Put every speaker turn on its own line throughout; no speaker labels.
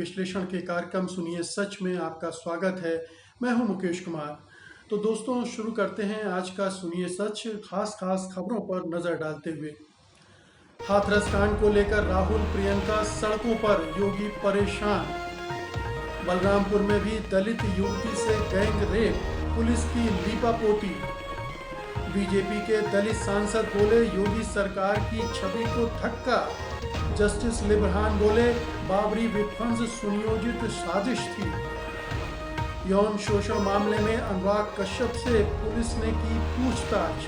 विश्लेषण के कार्यक्रम सुनिए सच में आपका स्वागत है। मैं हूं मुकेश कुमार। तो दोस्तों शुरू करते हैं आज का सुनिए सच खास खबरों पर नजर डालते हुए। हाथरस कांड को लेकर राहुल प्रियंका सड़कों पर, योगी परेशान। बलरामपुर में भी दलित युवती से गैंग रेप, पुलिस की लीपापोती। बीजेपी के दलित सांसद बोले योगी सरकार की छवि को धक्का। जस्टिस लिब्रहान बोले बाबरी विध्वंस सुनियोजित साजिश थी। यौन शोषण मामले में अनुराग कश्यप से पुलिस ने की पूछताछ।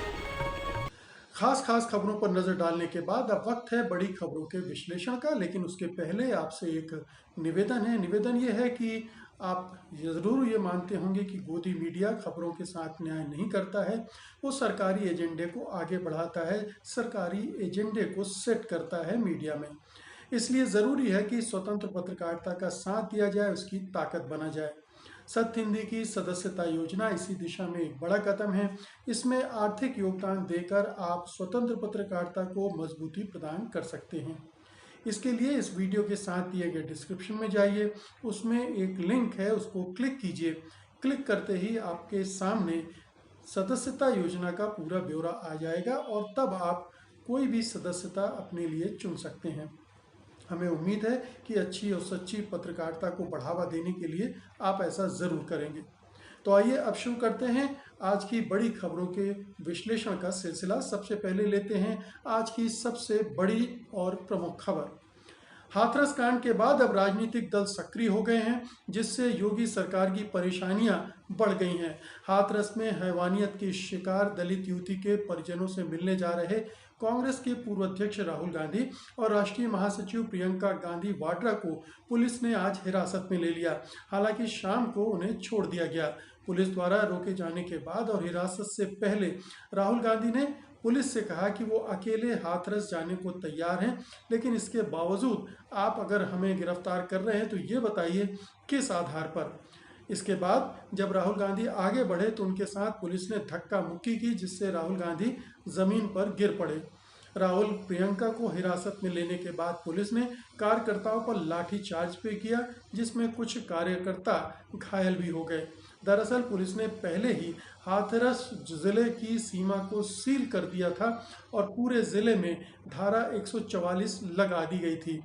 खास खबरों पर नजर डालने के बाद अब वक्त है बड़ी खबरों के विश्लेषण का, लेकिन उसके पहले आपसे एक निवेदन है। निवेदन ये है कि आप ज़रूर ये मानते होंगे कि गोदी मीडिया खबरों के साथ न्याय नहीं करता है, वो सरकारी एजेंडे को आगे बढ़ाता है, सरकारी एजेंडे को सेट करता है मीडिया में। इसलिए ज़रूरी है कि स्वतंत्र पत्रकारिता का साथ दिया जाए, उसकी ताकत बना जाए। सत्य हिंदी की सदस्यता योजना इसी दिशा में एक बड़ा कदम है। इसमें आर्थिक योगदान देकर आप स्वतंत्र पत्रकारिता को मजबूती प्रदान कर सकते हैं। इसके लिए इस वीडियो के साथ दिए गए डिस्क्रिप्शन में जाइए, उसमें एक लिंक है, उसको क्लिक कीजिए। क्लिक करते ही आपके सामने सदस्यता योजना का पूरा ब्यौरा आ जाएगा और तब आप कोई भी सदस्यता अपने लिए चुन सकते हैं। हमें उम्मीद है कि अच्छी और सच्ची पत्रकारिता को बढ़ावा देने के लिए आप ऐसा ज़रूर करेंगे। तो आइए अब शुरू करते हैं आज की बड़ी खबरों के विश्लेषण का सिलसिला। सबसे पहले लेते हैं आज की सबसे बड़ी और प्रमुख खबर। हाथरस कांड के बाद अब राजनीतिक दल सक्रिय हो गए हैं, जिससे योगी सरकार की परेशानियां बढ़ गई हैं। हाथरस में हैवानियत की शिकार दलित युवती के परिजनों से मिलने जा रहे कांग्रेस के पूर्व अध्यक्ष राहुल गांधी और राष्ट्रीय महासचिव प्रियंका गांधी वाड्रा को पुलिस ने आज हिरासत में ले लिया। हालांकि शाम को उन्हें छोड़ दिया गया। पुलिस द्वारा रोके जाने के बाद और हिरासत से पहले राहुल गांधी ने पुलिस से कहा कि वो अकेले हाथरस जाने को तैयार हैं, लेकिन इसके बावजूद आप अगर हमें गिरफ्तार कर रहे हैं तो ये बताइए किस आधार पर। इसके बाद जब राहुल गांधी आगे बढ़े तो उनके साथ पुलिस ने धक्का मुक्की की, जिससे राहुल गांधी जमीन पर गिर पड़े। राहुल प्रियंका को हिरासत में लेने के बाद पुलिस ने कार्यकर्ताओं पर लाठी चार्ज भी किया, जिसमें कुछ कार्यकर्ता घायल भी हो गए। दरअसल पुलिस ने पहले ही हाथरस जिले की सीमा को सील कर दिया था और पूरे जिले में धारा 144 लगा दी गई थी।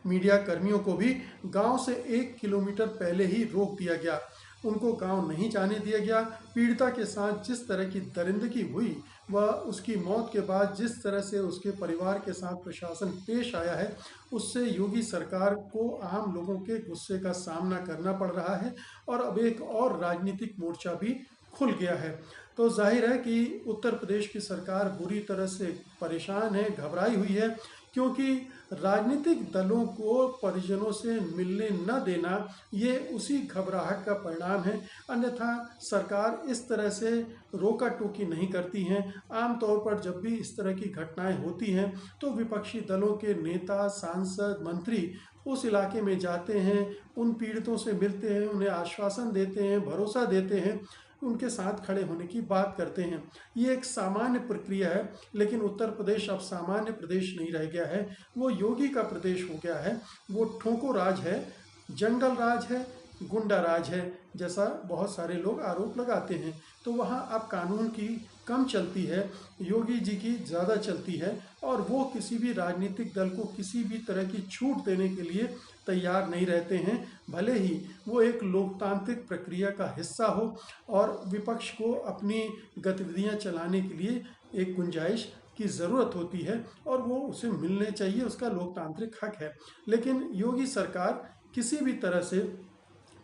मीडिया कर्मियों को भी गांव से 1 किलोमीटर पहले ही रोक दिया गया, उनको गांव नहीं जाने दिया गया। पीड़िता के साथ जिस तरह की दरिंदगी हुई व उसकी मौत के बाद जिस तरह से उसके परिवार के साथ प्रशासन पेश आया है, उससे योगी सरकार को आम लोगों के गुस्से का सामना करना पड़ रहा है और अब एक और राजनीतिक मोर्चा भी खुल गया है। तो जाहिर है कि उत्तर प्रदेश की सरकार बुरी तरह से परेशान है, घबराई हुई है, क्योंकि राजनीतिक दलों को परिजनों से मिलने न देना ये उसी घबराहट का परिणाम है। अन्यथा सरकार इस तरह से रोका टोकी नहीं करती हैं। आमतौर पर जब भी इस तरह की घटनाएं होती हैं तो विपक्षी दलों के नेता, सांसद, मंत्री उस इलाके में जाते हैं, उन पीड़ितों से मिलते हैं, उन्हें आश्वासन देते हैं, भरोसा देते हैं, उनके साथ खड़े होने की बात करते हैं। ये एक सामान्य प्रक्रिया है, लेकिन उत्तर प्रदेश अब सामान्य प्रदेश नहीं रह गया है, वो योगी का प्रदेश हो गया है। वो ठोको राज है, जंगल राज है, गुंडा राज है, जैसा बहुत सारे लोग आरोप लगाते हैं। तो वहाँ अब कानून की कम चलती है, योगी जी की ज़्यादा चलती है और वो किसी भी राजनीतिक दल को किसी भी तरह की छूट देने के लिए तैयार नहीं रहते हैं, भले ही वो एक लोकतांत्रिक प्रक्रिया का हिस्सा हो और विपक्ष को अपनी गतिविधियां चलाने के लिए एक गुंजाइश की ज़रूरत होती है और वो उसे मिलने चाहिए, उसका लोकतांत्रिक हक है। लेकिन योगी सरकार किसी भी तरह से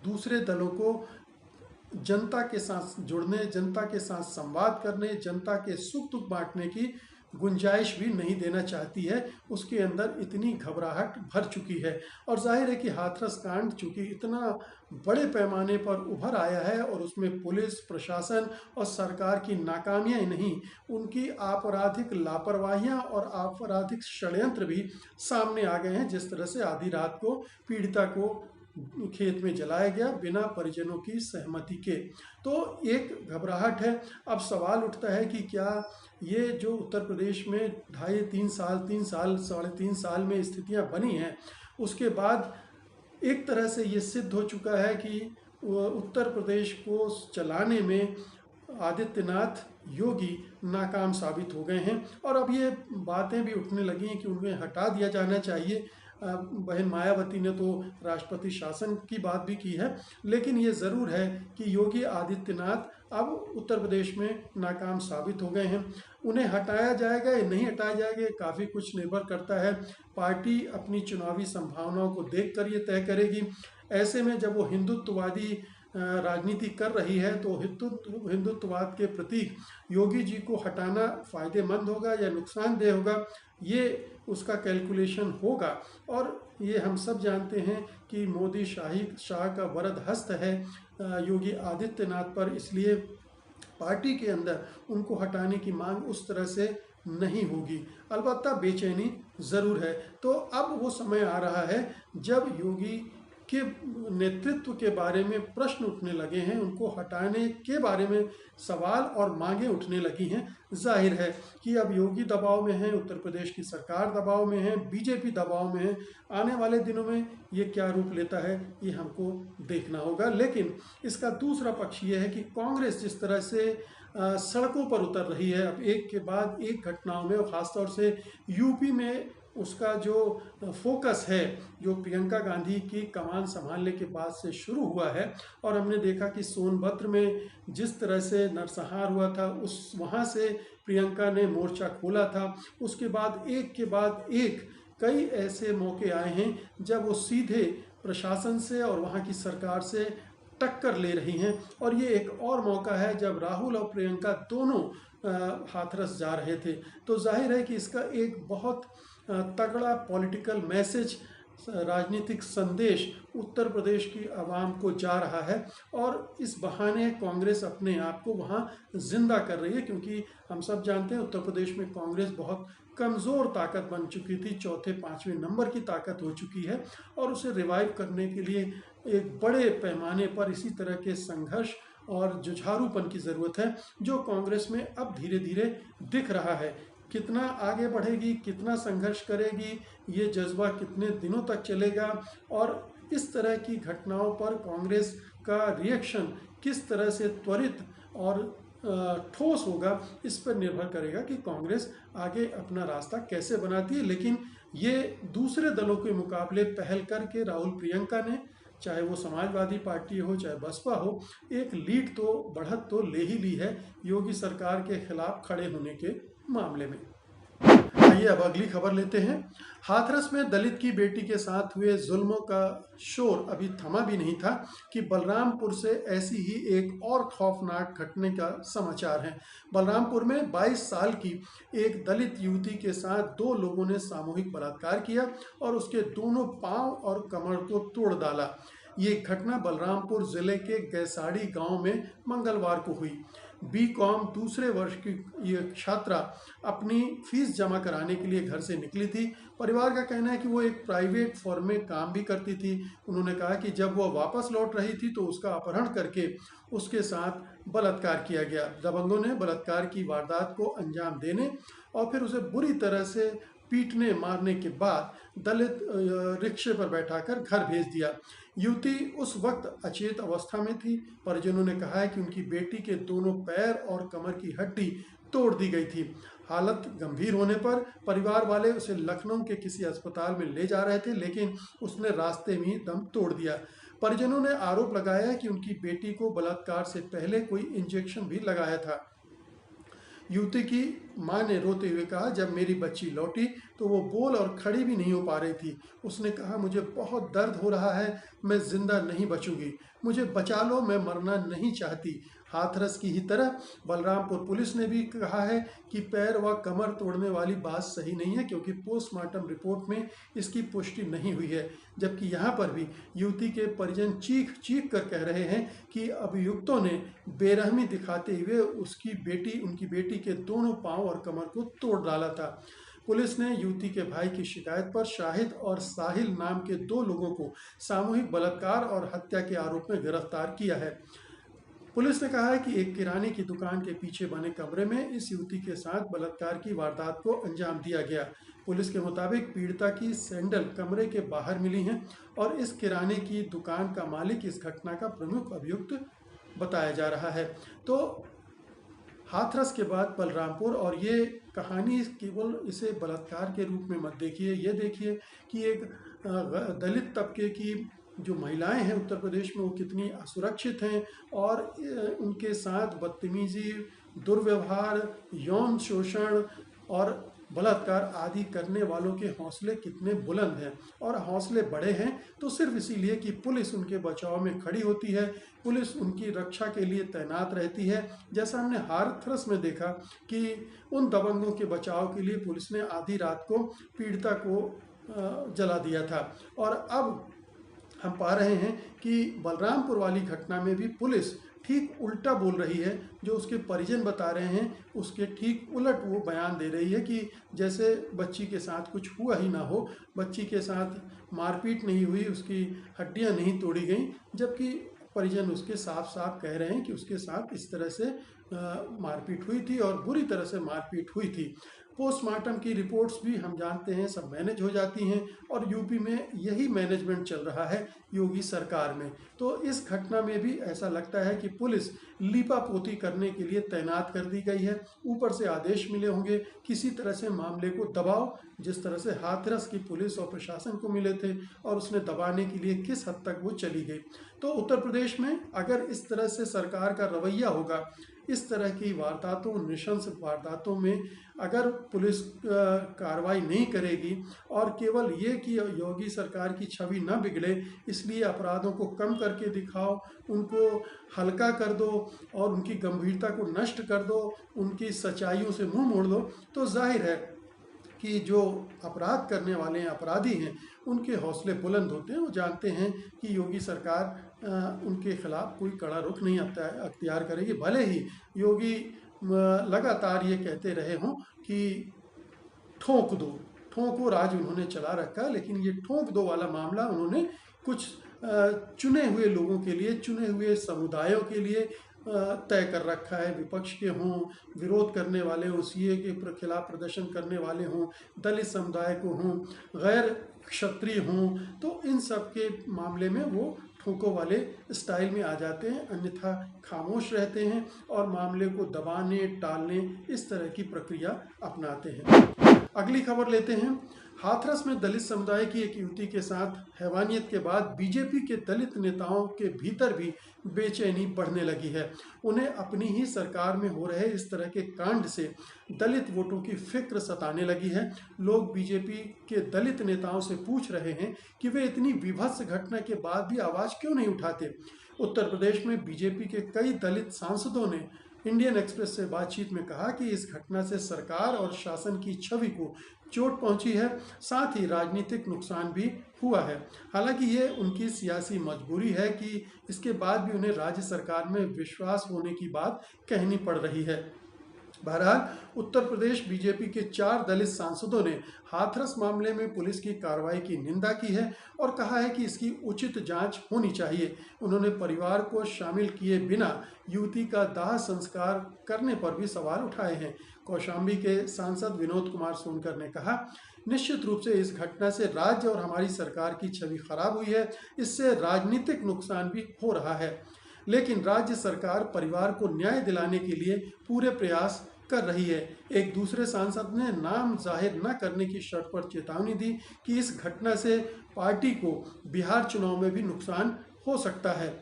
दूसरे दलों को जनता के साथ जुड़ने, जनता के साथ संवाद करने, जनता के सुख दुख बांटने की गुंजाइश भी नहीं देना चाहती है। उसके अंदर इतनी घबराहट भर चुकी है और जाहिर है कि हाथरस कांड चूँकि इतना बड़े पैमाने पर उभर आया है और उसमें पुलिस प्रशासन और सरकार की नाकामियां नहीं, उनकी आपराधिक लापरवाहियां और आपराधिक षड्यंत्र भी सामने आ गए हैं। जिस तरह से आधी रात को पीड़िता को खेत में जलाया गया बिना परिजनों की सहमति के, तो एक घबराहट है। अब सवाल उठता है कि क्या ये जो उत्तर प्रदेश में 2.5-3 साल, 3 साल, 3.5 साल में स्थितियां बनी हैं, उसके बाद एक तरह से ये सिद्ध हो चुका है कि उत्तर प्रदेश को चलाने में आदित्यनाथ योगी नाकाम साबित हो गए हैं। और अब ये बातें भी उठने लगी हैं कि उन्हें हटा दिया जाना चाहिए। बहन मायावती ने तो राष्ट्रपति शासन की बात भी की है, लेकिन ये ज़रूर है कि योगी आदित्यनाथ अब उत्तर प्रदेश में नाकाम साबित हो गए हैं। उन्हें हटाया जाएगा या नहीं हटाया जाएगा, काफ़ी कुछ निर्भर करता है। पार्टी अपनी चुनावी संभावनाओं को देखकर ये तय करेगी। ऐसे में जब वो हिंदुत्ववादी राजनीति कर रही है तो हिंदुत्ववाद के प्रतीक योगी जी को हटाना फायदेमंद होगा या नुकसानदेह होगा, ये उसका कैलकुलेशन होगा। और ये हम सब जानते हैं कि मोदी शाह का वरद हस्त है योगी आदित्यनाथ पर, इसलिए पार्टी के अंदर उनको हटाने की मांग उस तरह से नहीं होगी। अलबत्ता बेचैनी ज़रूर है। तो अब वो समय आ रहा है जब योगी के नेतृत्व के बारे में प्रश्न उठने लगे हैं, उनको हटाने के बारे में सवाल और मांगें उठने लगी हैं। जाहिर है कि अब योगी दबाव में है, उत्तर प्रदेश की सरकार दबाव में है, बीजेपी दबाव में है। आने वाले दिनों में ये क्या रूप लेता है ये हमको देखना होगा। लेकिन इसका दूसरा पक्ष ये है कि कांग्रेस जिस तरह से सड़कों पर उतर रही है अब एक के बाद एक घटनाओं में, और ख़ासतौर से यूपी में उसका जो फोकस है, जो प्रियंका गांधी की कमान संभालने के बाद से शुरू हुआ है। और हमने देखा कि सोनभद्र में जिस तरह से नरसंहार हुआ था, उस वहाँ से प्रियंका ने मोर्चा खोला था। उसके बाद एक कई ऐसे मौके आए हैं जब वो सीधे प्रशासन से और वहाँ की सरकार से टक्कर ले रही हैं। और ये एक और मौका है जब राहुल और प्रियंका दोनों हाथरस जा रहे थे। तो जाहिर है कि इसका एक बहुत तगड़ा पॉलिटिकल मैसेज, राजनीतिक संदेश उत्तर प्रदेश की आवाम को जा रहा है। और इस बहाने कांग्रेस अपने आप को वहाँ जिंदा कर रही है, क्योंकि हम सब जानते हैं उत्तर प्रदेश में कांग्रेस बहुत कमज़ोर ताकत बन चुकी थी, चौथे पाँचवें नंबर की ताकत हो चुकी है। और उसे रिवाइव करने के लिए एक बड़े पैमाने पर इसी तरह के संघर्ष और जुझारूपन की ज़रूरत है, जो कांग्रेस में अब धीरे धीरे दिख रहा है। कितना आगे बढ़ेगी, कितना संघर्ष करेगी, ये जज्बा कितने दिनों तक चलेगा, और इस तरह की घटनाओं पर कांग्रेस का रिएक्शन किस तरह से त्वरित और ठोस होगा, इस पर निर्भर करेगा कि कांग्रेस आगे अपना रास्ता कैसे बनाती है। लेकिन ये दूसरे दलों के मुकाबले पहल करके राहुल प्रियंका ने, चाहे वो समाजवादी पार्टी हो चाहे बसपा हो, एक लीड तो बढ़त तो ले ही ली है योगी सरकार के खिलाफ खड़े होने के मामले में। आइए अब अगली खबर लेते हैं। हाथरस में दलित की बेटी के साथ हुए जुल्मों का शोर अभी थमा भी नहीं था कि बलरामपुर से ऐसी ही एक और खौफनाक घटने का समाचार है। बलरामपुर में 22 साल की एक दलित युवती के साथ दो लोगों ने सामूहिक बलात्कार किया और उसके दोनों पांव और कमर को तोड़ डाला। ये घटना बलरामपुर जिले के गैसाड़ी गांव में मंगलवार को हुई। बीकॉम दूसरे वर्ष की ये छात्रा अपनी फीस जमा कराने के लिए घर से निकली थी। परिवार का कहना है कि वो एक प्राइवेट फर्म में काम भी करती थी। उन्होंने कहा कि जब वो वापस लौट रही थी तो उसका अपहरण करके उसके साथ बलात्कार किया गया। दबंगों ने बलात्कार की वारदात को अंजाम देने और फिर उसे बुरी तरह से पीटने मारने के बाद दलित रिक्शे पर बैठाकर घर भेज दिया। युवती उस वक्त अचेत अवस्था में थी। परिजनों ने कहा है कि उनकी बेटी के दोनों पैर और कमर की हड्डी तोड़ दी गई थी। हालत गंभीर होने पर परिवार वाले उसे लखनऊ के किसी अस्पताल में ले जा रहे थे, लेकिन उसने रास्ते में ही दम तोड़ दिया। परिजनों ने आरोप लगाया है कि उनकी बेटी को बलात्कार से पहले कोई इंजेक्शन भी लगाया था। युवती की मां ने रोते हुए कहा, जब मेरी बच्ची लौटी तो वो बोल और खड़ी भी नहीं हो पा रही थी। उसने कहा, मुझे बहुत दर्द हो रहा है, मैं जिंदा नहीं बचूंगी, मुझे बचा लो, मैं मरना नहीं चाहती। हाथरस की ही तरह बलरामपुर पुलिस ने भी कहा है कि पैर व कमर तोड़ने वाली बात सही नहीं है, क्योंकि पोस्टमार्टम रिपोर्ट में इसकी पुष्टि नहीं हुई है। जबकि यहाँ पर भी युवती के परिजन चीख चीख कर कह रहे हैं कि अभियुक्तों ने बेरहमी दिखाते हुए उनकी बेटी के दोनों पांव और कमर को तोड़ डाला था। पुलिस ने युवती के भाई की शिकायत पर शाहिद और साहिल नाम के दो लोगों को सामूहिक बलात्कार और हत्या के आरोप में गिरफ्तार किया है। पुलिस ने कहा है कि एक किराने की दुकान के पीछे बने कमरे में इस युवती के साथ बलात्कार की वारदात को अंजाम दिया गया। पुलिस के मुताबिक पीड़िता की सैंडल कमरे के बाहर मिली हैं और इस किराने की दुकान का मालिक इस घटना का प्रमुख अभियुक्त बताया जा रहा है। तो हाथरस के बाद बलरामपुर, और ये कहानी केवल इसे बलात्कार के रूप में मत देखिए, ये देखिए कि एक दलित तबके की जो महिलाएं हैं उत्तर प्रदेश में वो कितनी असुरक्षित हैं और उनके साथ बदतमीजी, दुर्व्यवहार, यौन शोषण और बलात्कार आदि करने वालों के हौसले कितने बुलंद हैं। और हौसले बड़े हैं तो सिर्फ इसीलिए कि पुलिस उनके बचाव में खड़ी होती है, पुलिस उनकी रक्षा के लिए तैनात रहती है। जैसा हमने हाथरस में देखा कि उन दबंगों के बचाव के लिए पुलिस ने आधी रात को पीड़िता को जला दिया था। और अब हम पा रहे हैं कि बलरामपुर वाली घटना में भी पुलिस ठीक उल्टा बोल रही है। जो उसके परिजन बता रहे हैं उसके ठीक उलट वो बयान दे रही है कि जैसे बच्ची के साथ कुछ हुआ ही ना हो, बच्ची के साथ मारपीट नहीं हुई, उसकी हड्डियां नहीं तोड़ी गई, जबकि परिजन उसके साफ साफ कह रहे हैं कि उसके साथ इस तरह से मारपीट हुई थी और बुरी तरह से मारपीट हुई थी। पोस्टमार्टम की रिपोर्ट्स भी हम जानते हैं सब मैनेज हो जाती हैं और यूपी में यही मैनेजमेंट चल रहा है योगी सरकार में। तो इस घटना में भी ऐसा लगता है कि पुलिस लीपापोती करने के लिए तैनात कर दी गई है। ऊपर से आदेश मिले होंगे किसी तरह से मामले को दबाओ, जिस तरह से हाथरस की पुलिस और प्रशासन को मिले थे और उसने दबाने के लिए किस हद तक वो चली गई। तो उत्तर प्रदेश में अगर इस तरह से सरकार का रवैया होगा, इस तरह की वारदातों, नृशंस वारदातों में अगर पुलिस कार्रवाई नहीं करेगी और केवल ये कि योगी सरकार की छवि न बिगड़े इसलिए अपराधों को कम करके दिखाओ, उनको हल्का कर दो और उनकी गंभीरता को नष्ट कर दो, उनकी सच्चाइयों से मुंह मोड़ दो, तो जाहिर है कि जो अपराध करने वाले हैं, अपराधी हैं, उनके हौसले बुलंद होते हैं। वो जानते हैं कि योगी सरकार उनके खिलाफ कोई कड़ा रुख नहीं अख्तियार करेगी। भले ही योगी लगातार ये कहते रहे हों कि ठोक दो, ठोको राज उन्होंने चला रखा, लेकिन ये ठोक दो वाला मामला उन्होंने कुछ चुने हुए लोगों के लिए, चुने हुए समुदायों के लिए तय कर रखा है। विपक्ष के हों, विरोध करने वाले हों, सीए के खिलाफ प्रदर्शन करने वाले हों, दलित समुदाय को हों, गैर क्षत्रिय हों, तो इन सब के मामले में वो ठोको वाले स्टाइल में आ जाते हैं, अन्यथा खामोश रहते हैं और मामले को दबाने, टालने, इस तरह की प्रक्रिया अपनाते हैं। अगली खबर लेते हैं। हाथरस में दलित समुदाय की एक युवती के साथ हैवानियत के बाद बीजेपी के दलित नेताओं के भीतर भी बेचैनी बढ़ने लगी है। उन्हें अपनी ही सरकार में हो रहे इस तरह के कांड से दलित वोटों की फिक्र सताने लगी है। लोग बीजेपी के दलित नेताओं से पूछ रहे हैं कि वे इतनी विभत्स घटना के बाद भी आवाज़ क्यों नहीं उठाते। उत्तर प्रदेश में बीजेपी के कई दलित सांसदों ने इंडियन एक्सप्रेस से बातचीत में कहा कि इस घटना से सरकार और शासन की छवि को चोट पहुंची है, साथ ही राजनीतिक नुकसान भी हुआ है। हालांकि ये उनकी सियासी मजबूरी है कि इसके बाद भी उन्हें राज्य सरकार में विश्वास होने की बात कहनी पड़ रही है। बहरहाल उत्तर प्रदेश बीजेपी के 4 दलित सांसदों ने हाथरस मामले में पुलिस की कार्रवाई की निंदा की है और कहा है कि इसकी उचित जांच होनी चाहिए। उन्होंने परिवार को शामिल किए बिना युवती का दाह संस्कार करने पर भी सवाल उठाए हैं। कौशाम्बी के सांसद विनोद कुमार सोनकर ने कहा, निश्चित रूप से इस घटना से राज्य और हमारी सरकार की छवि खराब हुई है, इससे राजनीतिक नुकसान भी हो रहा है, लेकिन राज्य सरकार परिवार को न्याय दिलाने के लिए पूरे प्रयास कर रही है। एक दूसरे सांसद ने नाम जाहिर न करने की शर्त पर चेतावनी दी कि इस घटना से पार्टी को बिहार चुनाव में भी नुकसान हो सकता है।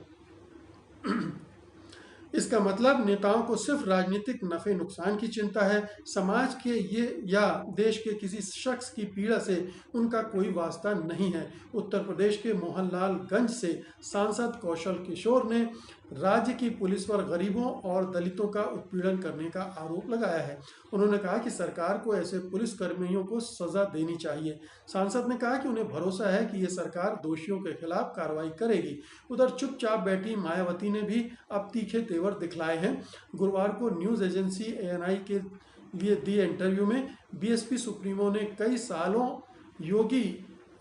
इसका मतलब नेताओं को सिर्फ राजनीतिक नफे नुकसान की चिंता है, समाज के ये या देश के किसी शख्स की पीड़ा से उनका कोई वास्ता नहीं है। उत्तर प्रदेश के मोहनलालगंज से सांसद कौशल किशोर ने राज्य की पुलिस पर गरीबों और दलितों का उत्पीड़न करने का आरोप लगाया है। उन्होंने कहा कि सरकार को ऐसे पुलिसकर्मियों को सजा देनी चाहिए। सांसद ने कहा कि उन्हें भरोसा है कि ये सरकार दोषियों के खिलाफ कार्रवाई करेगी। उधर चुपचाप बैठी मायावती ने भी अब तीखे तेवर दिखलाए हैं। गुरुवार को न्यूज़ एजेंसी ANI के लिए दिए इंटरव्यू में बीएसपी सुप्रीमो ने कई सालों योगी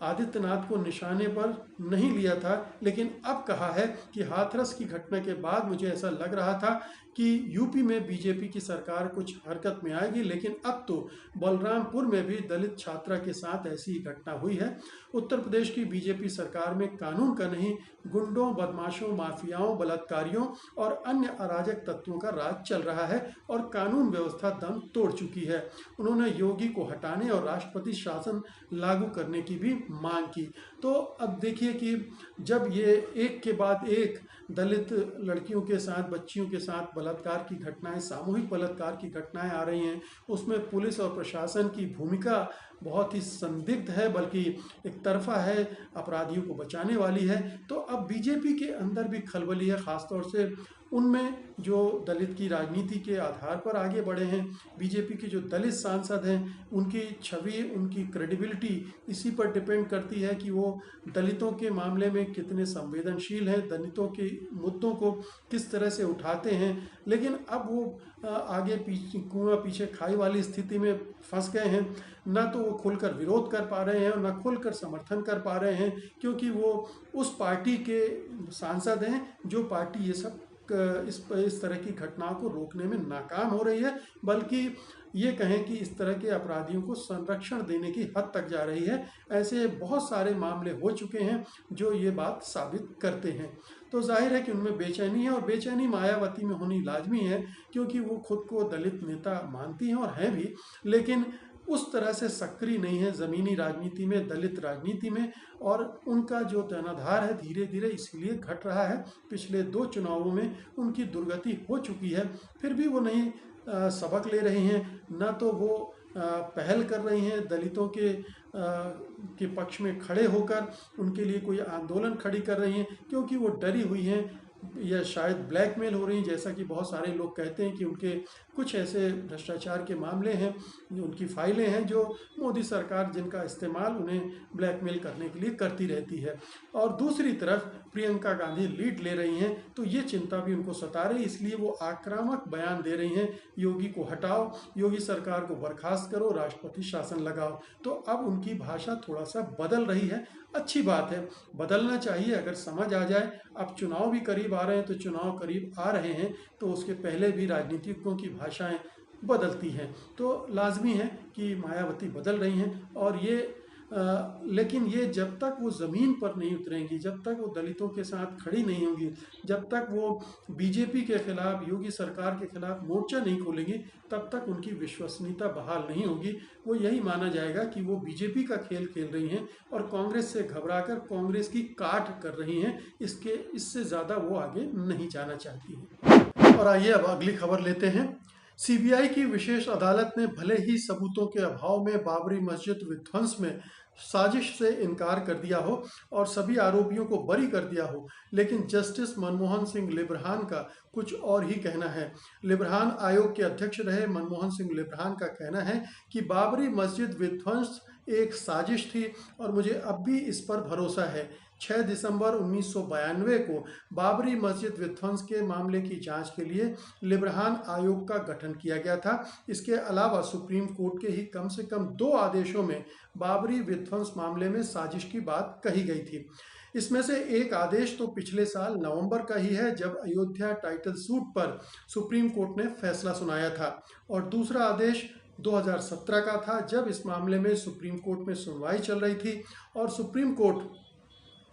आदित्यनाथ को निशाने पर नहीं लिया था, लेकिन अब कहा है कि हाथरस की घटना के बाद मुझे ऐसा लग रहा था कि यूपी में बीजेपी की सरकार कुछ हरकत में आएगी, लेकिन अब तो बलरामपुर में भी दलित छात्रा के साथ ऐसी ही घटना हुई है। उत्तर प्रदेश की बीजेपी सरकार में कानून का नहीं, गुंडों, बदमाशों, माफियाओं, बलात्कारियों और अन्य अराजक तत्वों का राज चल रहा है और कानून व्यवस्था दम तोड़ चुकी है। उन्होंने योगी को हटाने और राष्ट्रपति शासन लागू करने की भी मांग की। तो अब देखिए कि जब ये एक के बाद एक दलित लड़कियों के साथ, बच्चियों के साथ बलात्कार की घटनाएं, सामूहिक बलात्कार की घटनाएं आ रही हैं, उसमें पुलिस और प्रशासन की भूमिका बहुत ही संदिग्ध है, बल्कि एक तरफा है, अपराधियों को बचाने वाली है। तो अब बीजेपी के अंदर भी खलबली है, खासतौर से उनमें जो दलित की राजनीति के आधार पर आगे बढ़े हैं। बीजेपी के जो दलित सांसद हैं, उनकी छवि, उनकी क्रेडिबिलिटी इसी पर डिपेंड करती है कि वो दलितों के मामले में कितने संवेदनशील हैं, दलितों के मुद्दों को किस तरह से उठाते हैं। लेकिन अब वो आगे पीछे कुआं पीछे खाई वाली स्थिति में फंस गए हैं। ना तो वो खुलकर विरोध कर पा रहे हैं और ना खुलकर समर्थन कर पा रहे हैं, क्योंकि वो उस पार्टी के सांसद हैं जो पार्टी ये सब इस तरह की घटनाओं को रोकने में नाकाम हो रही है, बल्कि ये कहें कि इस तरह के अपराधियों को संरक्षण देने की हद तक जा रही है। ऐसे बहुत सारे मामले हो चुके हैं जो ये बात साबित करते हैं। तो जाहिर है कि उनमें बेचैनी है, और बेचैनी मायावती में होनी लाजमी है, क्योंकि वो खुद को दलित नेता मानती हैं और हैं भी, लेकिन उस तरह से सक्रिय नहीं है ज़मीनी राजनीति में, दलित राजनीति में, और उनका जो तनाधार है धीरे धीरे इसीलिए घट रहा है। पिछले 2 चुनावों में उनकी दुर्गति हो चुकी है, फिर भी वो नहीं सबक ले रही हैं, ना तो वो पहल कर रही हैं दलितों के पक्ष में खड़े होकर उनके लिए कोई आंदोलन खड़ी कर रही हैं, क्योंकि वो डरी हुई हैं या शायद ब्लैकमेल हो रही हैं। जैसा कि बहुत सारे लोग कहते हैं कि उनके कुछ ऐसे भ्रष्टाचार के मामले हैं, उनकी फाइलें हैं जो मोदी सरकार जिनका इस्तेमाल उन्हें ब्लैकमेल करने के लिए करती रहती है। और दूसरी तरफ प्रियंका गांधी लीड ले रही हैं, तो ये चिंता भी उनको सता रही है, इसलिए वो आक्रामक बयान दे रही हैं, योगी को हटाओ, योगी सरकार को बर्खास्त करो, राष्ट्रपति शासन लगाओ। तो अब उनकी भाषा थोड़ा सा बदल रही है। अच्छी बात है, बदलना चाहिए अगर समझ आ जाए। अब चुनाव भी करीब आ रहे हैं, तो चुनाव करीब आ रहे हैं तो उसके पहले भी राजनीतिज्ञों की भाषाएं बदलती हैं, तो लाजमी है कि मायावती बदल रही हैं। और ये लेकिन ये जब तक वो ज़मीन पर नहीं उतरेंगी, जब तक वो दलितों के साथ खड़ी नहीं होंगी, जब तक वो बीजेपी के खिलाफ, योगी सरकार के खिलाफ मोर्चा नहीं खोलेंगी, तब तक उनकी विश्वसनीयता बहाल नहीं होगी। वो यही माना जाएगा कि वो बीजेपी का खेल खेल रही हैं और कांग्रेस से घबराकर कांग्रेस की काट कर रही हैं। इससे ज़्यादा वो आगे नहीं जाना चाहती हैं। और आइए अब अगली खबर लेते हैं। सीबीआई की विशेष अदालत ने भले ही सबूतों के अभाव में बाबरी मस्जिद विध्वंस में साजिश से इनकार कर दिया हो और सभी आरोपियों को बरी कर दिया हो, लेकिन जस्टिस मनमोहन सिंह लिब्रहान का कुछ और ही कहना है। लिब्रहान आयोग के अध्यक्ष रहे मनमोहन सिंह लिब्रहान का कहना है कि बाबरी मस्जिद विध्वंस एक साजिश थी और मुझे अब भी इस पर भरोसा है। 6 दिसंबर 1992 को बाबरी मस्जिद विध्वंस के मामले की जांच के लिए लिब्रहान आयोग का गठन किया गया था। इसके अलावा सुप्रीम कोर्ट के ही कम से कम 2 आदेशों में बाबरी विध्वंस मामले में साजिश की बात कही गई थी। इसमें से एक आदेश तो पिछले साल नवंबर का ही है, जब अयोध्या टाइटल सूट पर सुप्रीम कोर्ट ने फैसला सुनाया था, और दूसरा आदेश 2017 का था, जब इस मामले में सुप्रीम कोर्ट में सुनवाई चल रही थी। और सुप्रीम कोर्ट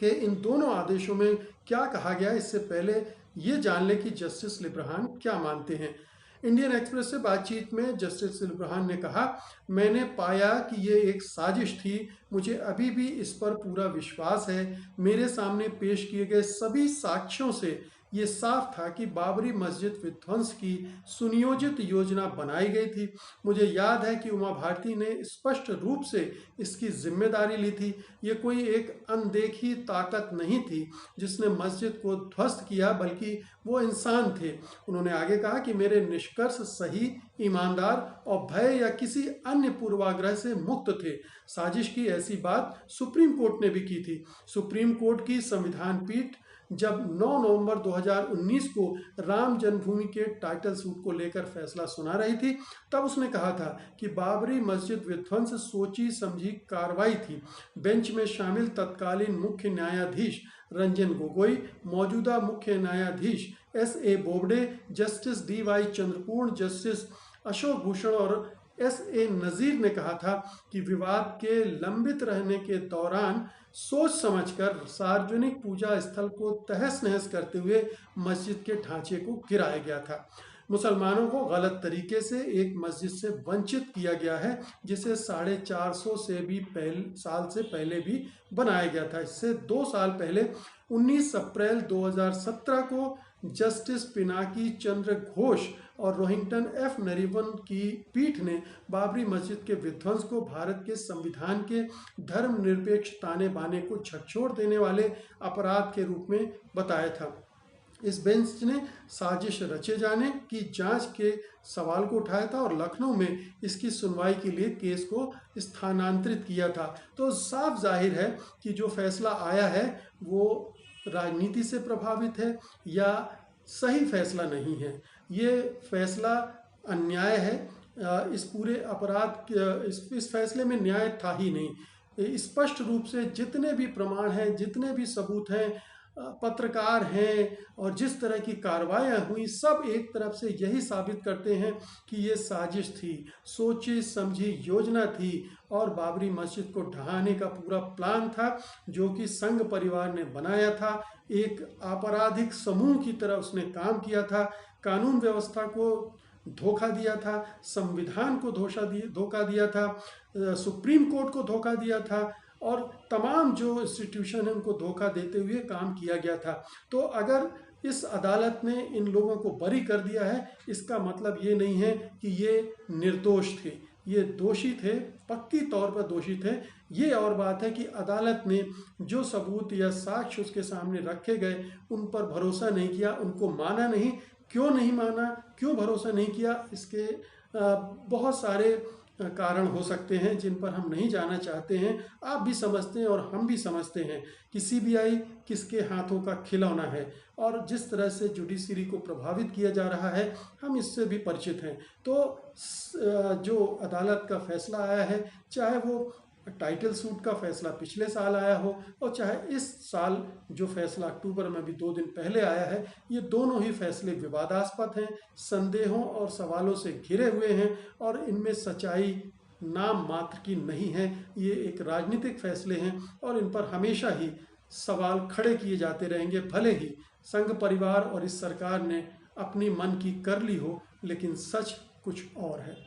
के इन दोनों आदेशों में क्या कहा गया, इससे पहले ये जान ले कि जस्टिस लिब्रहान क्या मानते हैं। इंडियन एक्सप्रेस से बातचीत में जस्टिस लिब्रहान ने कहा, मैंने पाया कि ये एक साजिश थी, मुझे अभी भी इस पर पूरा विश्वास है। मेरे सामने पेश किए गए सभी साक्ष्यों से ये साफ था कि बाबरी मस्जिद विध्वंस की सुनियोजित योजना बनाई गई थी। मुझे याद है कि उमा भारती ने स्पष्ट रूप से इसकी जिम्मेदारी ली थी। ये कोई एक अनदेखी ताकत नहीं थी जिसने मस्जिद को ध्वस्त किया, बल्कि वो इंसान थे। उन्होंने आगे कहा कि मेरे निष्कर्ष सही, ईमानदार और भय या किसी अन्य पूर्वाग्रह से मुक्त थे। साजिश की ऐसी बात सुप्रीम कोर्ट ने भी की थी। सुप्रीम कोर्ट की संविधान पीठ जब 9 नवंबर 2019 को राम जन्मभूमि के टाइटल सूट को लेकर फैसला सुना रही थी, तब उसने कहा था कि बाबरी मस्जिद विध्वंस सोची समझी कार्रवाई थी। बेंच में शामिल तत्कालीन मुख्य न्यायाधीश रंजन गोगोई, मौजूदा मुख्य न्यायाधीश S.A. Bobde, justice D.Y. Chandrachud, justice Ashok Bhushan और S.A. नज़ीर ने कहा था कि विवाद के लंबित रहने के दौरान सोच समझकर सार्वजनिक पूजा स्थल को तहस नहस करते हुए मस्जिद के ढांचे को गिराया गया था। मुसलमानों को गलत तरीके से एक मस्जिद से वंचित किया गया है, जिसे 450 से भी साल से पहले भी बनाया गया था। इससे 2 साल पहले 19 अप्रैल 2017 को जस्टिस पिनाकी चंद्र घोष और रोहिंटन F. नरीमन की पीठ ने बाबरी मस्जिद के विध्वंस को भारत के संविधान के धर्मनिरपेक्ष ताने बाने को झकझोर देने वाले अपराध के रूप में बताया था। इस बेंच ने साजिश रचे जाने की जांच के सवाल को उठाया था और लखनऊ में इसकी सुनवाई के लिए केस को स्थानांतरित किया था। तो साफ जाहिर है कि जो फैसला आया है वो राजनीति से प्रभावित है या सही फैसला नहीं है। ये फैसला अन्याय है। इस पूरे अपराध इस फैसले में न्याय था ही नहीं। स्पष्ट रूप से जितने भी प्रमाण हैं, जितने भी सबूत हैं, पत्रकार हैं और जिस तरह की कार्रवाइयाँ हुई, सब एक तरफ से यही साबित करते हैं कि ये साजिश थी, सोची समझी योजना थी और बाबरी मस्जिद को ढहाने का पूरा प्लान था जो कि संघ परिवार ने बनाया था। एक आपराधिक समूह की तरह उसने काम किया था, कानून व्यवस्था को धोखा दिया था, संविधान को धोखा दिया था, सुप्रीम कोर्ट को धोखा दिया था और तमाम जो इंस्टीट्यूशन है उनको धोखा देते हुए काम किया गया था। तो अगर इस अदालत ने इन लोगों को बरी कर दिया है, इसका मतलब ये नहीं है कि ये निर्दोष थे। ये दोषी थे, पक्की तौर पर दोषी थे। ये और बात है कि अदालत ने जो सबूत या साक्ष्य उसके सामने रखे गए उन पर भरोसा नहीं किया, उनको माना नहीं। क्यों नहीं माना, क्यों भरोसा नहीं किया, इसके बहुत सारे कारण हो सकते हैं जिन पर हम नहीं जाना चाहते हैं। आप भी समझते हैं और हम भी समझते हैं कि CBI किसके हाथों का खिलौना है और जिस तरह से जुडिशरी को प्रभावित किया जा रहा है हम इससे भी परिचित हैं। तो जो अदालत का फैसला आया है, चाहे वो टाइटल सूट का फैसला पिछले साल आया हो और चाहे इस साल जो फैसला अक्टूबर में भी 2 दिन पहले आया है, ये दोनों ही फैसले विवादास्पद हैं, संदेहों और सवालों से घिरे हुए हैं और इनमें सच्चाई नाम मात्र की नहीं है। ये एक राजनीतिक फैसले हैं और इन पर हमेशा ही सवाल खड़े किए जाते रहेंगे, भले ही संघ परिवार और इस सरकार ने अपनी मन की कर ली हो, लेकिन सच कुछ और है।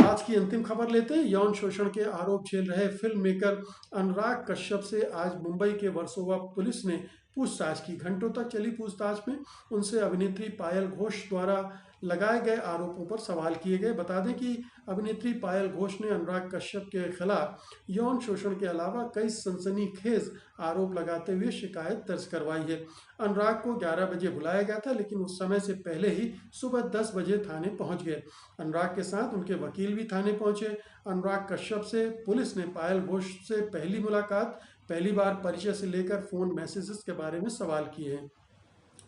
आज की अंतिम खबर लेते हैं। यौन शोषण के आरोप झेल रहे फिल्म मेकर अनुराग कश्यप से आज मुंबई के वर्सोवा पुलिस ने पूछताछ की। घंटों तक चली पूछताछ में उनसे अभिनेत्री पायल घोष द्वारा लगाए गए आरोपों पर सवाल किए गए। बता दें कि अभिनेत्री पायल घोष ने अनुराग कश्यप के खिलाफ यौन शोषण के अलावा कई सनसनीखेज आरोप लगाते हुए शिकायत दर्ज करवाई है। अनुराग को 11 बजे बुलाया गया था, लेकिन उस समय से पहले ही सुबह 10 बजे थाने पहुंच गए। अनुराग के साथ उनके वकील भी थाने पहुंचे। अनुराग कश्यप से पुलिस ने पायल घोष से पहली मुलाकात, पहली बार परिचय से लेकर फोन मैसेजेस के बारे में सवाल किए हैं।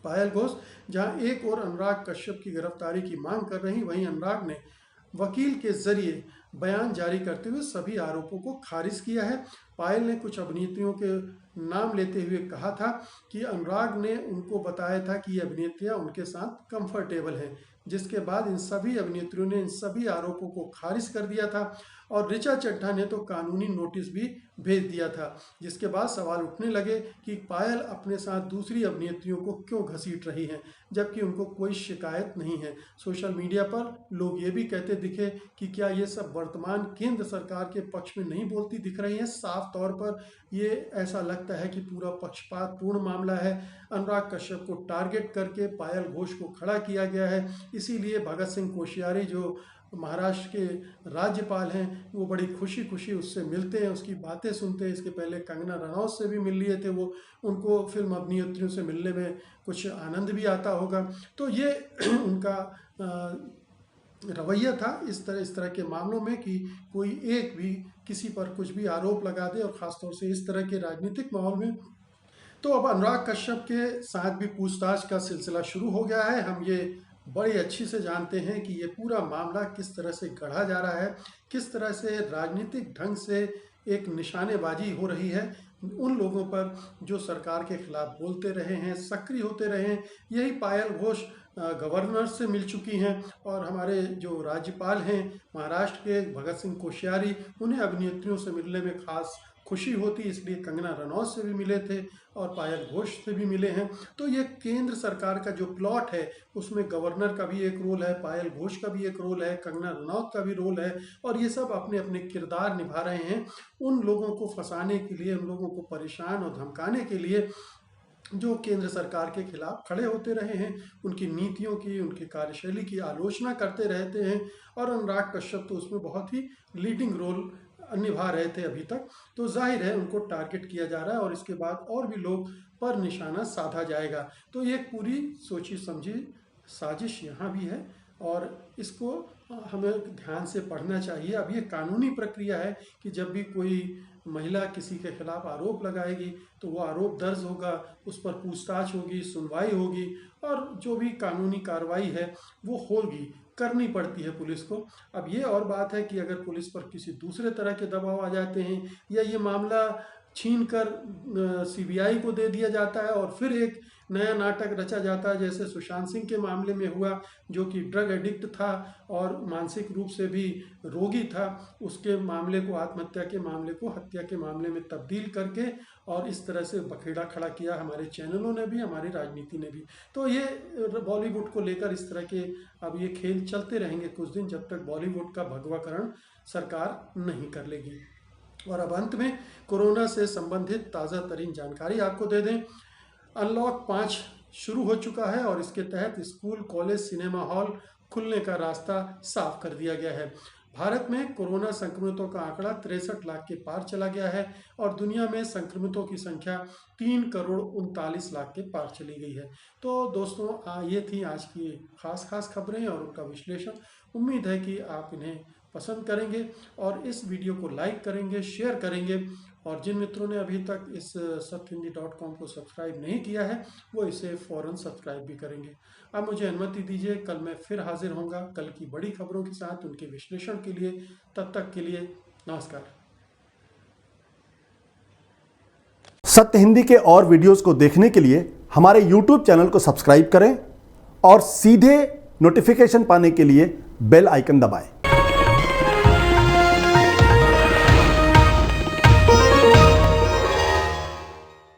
पायल घोष जहां एक और अनुराग कश्यप की गिरफ्तारी की मांग कर रही, वहीं अनुराग ने वकील के जरिए बयान जारी करते हुए सभी आरोपों को खारिज किया है। पायल ने कुछ अभिनेत्रियों के नाम लेते हुए कहा था कि अनुराग ने उनको बताया था कि ये अभिनेत्रियां उनके साथ कंफर्टेबल हैं, जिसके बाद इन सभी अभिनेत्रियों ने इन सभी आरोपों को खारिज कर दिया था और ऋचा चड्ढा ने तो कानूनी नोटिस भी भेज दिया था, जिसके बाद सवाल उठने लगे कि पायल अपने साथ दूसरी अभिनेत्रियों को क्यों घसीट रही हैं, जबकि उनको कोई शिकायत नहीं है। सोशल मीडिया पर लोग ये भी कहते दिखे कि क्या ये सब वर्तमान केंद्र सरकार के पक्ष में नहीं बोलती दिख रही हैं। साफ तौर पर ये ऐसा लगता है कि पूरा पक्षपातपूर्ण मामला है। अनुराग कश्यप को टारगेट करके पायल घोष को खड़ा किया गया है। इसीलिए भगत सिंह कोश्यारी जो महाराष्ट्र के राज्यपाल हैं, वो बड़ी खुशी खुशी उससे मिलते हैं, उसकी बातें सुनते हैं। इसके पहले कंगना रनौत से भी मिल लिए थे वो, उनको फिल्म अभिनेत्रियों से मिलने में कुछ आनंद भी आता होगा। तो ये उनका रवैया था इस तरह के मामलों में कि कोई एक भी किसी पर कुछ भी आरोप लगा दे, और ख़ासतौर से इस तरह के राजनीतिक माहौल में तो अब अनुराग कश्यप के साथ भी पूछताछ का सिलसिला शुरू हो गया है। हम ये बड़ी अच्छी से जानते हैं कि ये पूरा मामला किस तरह से गढ़ा जा रहा है, किस तरह से राजनीतिक ढंग से एक निशानेबाजी हो रही है उन लोगों पर जो सरकार के खिलाफ बोलते रहे हैं, सक्रिय होते रहे हैं। यही पायल घोष गवर्नर से मिल चुकी हैं और हमारे जो राज्यपाल हैं महाराष्ट्र के भगत सिंह कोश्यारी, उन्हें अभिनेत्रियों से मिलने में खास खुशी होती, इसलिए कंगना रनौत से भी मिले थे और पायल घोष से भी मिले हैं। तो ये केंद्र सरकार का जो प्लॉट है उसमें गवर्नर का भी एक रोल है, पायल घोष का भी एक रोल है, कंगना रनौत का भी रोल है और ये सब अपने अपने किरदार निभा रहे हैं उन लोगों को फंसाने के लिए, उन लोगों को परेशान और धमकाने के लिए जो केंद्र सरकार के खिलाफ खड़े होते रहे हैं, उनकी नीतियों की, उनकी कार्यशैली की आलोचना करते रहते हैं। और अनुराग कश्यप तो उसमें बहुत ही लीडिंग रोल निभा रहे थे अभी तक। तो जाहिर है उनको टारगेट किया जा रहा है और इसके बाद और भी लोग पर निशाना साधा जाएगा। तो ये पूरी सोची समझी साजिश यहाँ भी है और इसको हमें ध्यान से पढ़ना चाहिए। अब ये कानूनी प्रक्रिया है कि जब भी कोई महिला किसी के खिलाफ आरोप लगाएगी तो वो आरोप दर्ज होगा, उस पर पूछताछ होगी, सुनवाई होगी और जो भी कानूनी कार्रवाई है वो होगी, करनी पड़ती है पुलिस को। अब ये और बात है कि अगर पुलिस पर किसी दूसरे तरह के दबाव आ जाते हैं या ये मामला छीन कर सीबीआई को दे दिया जाता है और फिर एक नया नाटक रचा जाता है, जैसे सुशांत सिंह के मामले में हुआ, जो कि ड्रग एडिक्ट था और मानसिक रूप से भी रोगी था, उसके मामले को, आत्महत्या के मामले को हत्या के मामले में तब्दील करके और इस तरह से बखेड़ा खड़ा किया हमारे चैनलों ने भी, हमारी राजनीति ने भी। तो ये बॉलीवुड को लेकर इस तरह के अब ये खेल चलते रहेंगे कुछ दिन, जब तक बॉलीवुड का भगवाकरण सरकार नहीं कर लेगी। और अब अंत में कोरोना से संबंधित ताज़ा तरीन जानकारी आपको दे दें। अनलॉक 5 शुरू हो चुका है और इसके तहत स्कूल, कॉलेज, सिनेमा हॉल खुलने का रास्ता साफ कर दिया गया है। भारत में कोरोना संक्रमितों का आंकड़ा 63 लाख के पार चला गया है और दुनिया में संक्रमितों की संख्या 3 करोड़ 39 लाख के पार चली गई है। तो दोस्तों ये थी आज की खास खबरें और उनका विश्लेषण। उम्मीद है कि आप इन्हें पसंद करेंगे और इस वीडियो को लाइक करेंगे, शेयर करेंगे और जिन मित्रों ने अभी तक इस satyhindi.com को सब्सक्राइब नहीं किया है वो इसे फ़ौरन सब्सक्राइब भी करेंगे। अब मुझे अनुमति दीजिए, कल मैं फिर हाजिर होऊंगा कल की बड़ी खबरों के साथ, उनके विश्लेषण के लिए। तब तक के लिए नमस्कार।
सत्य हिंदी के और वीडियोस को देखने के लिए हमारे YouTube चैनल को सब्सक्राइब करें और सीधे नोटिफिकेशन पाने के लिए बेल आइकन दबाएं।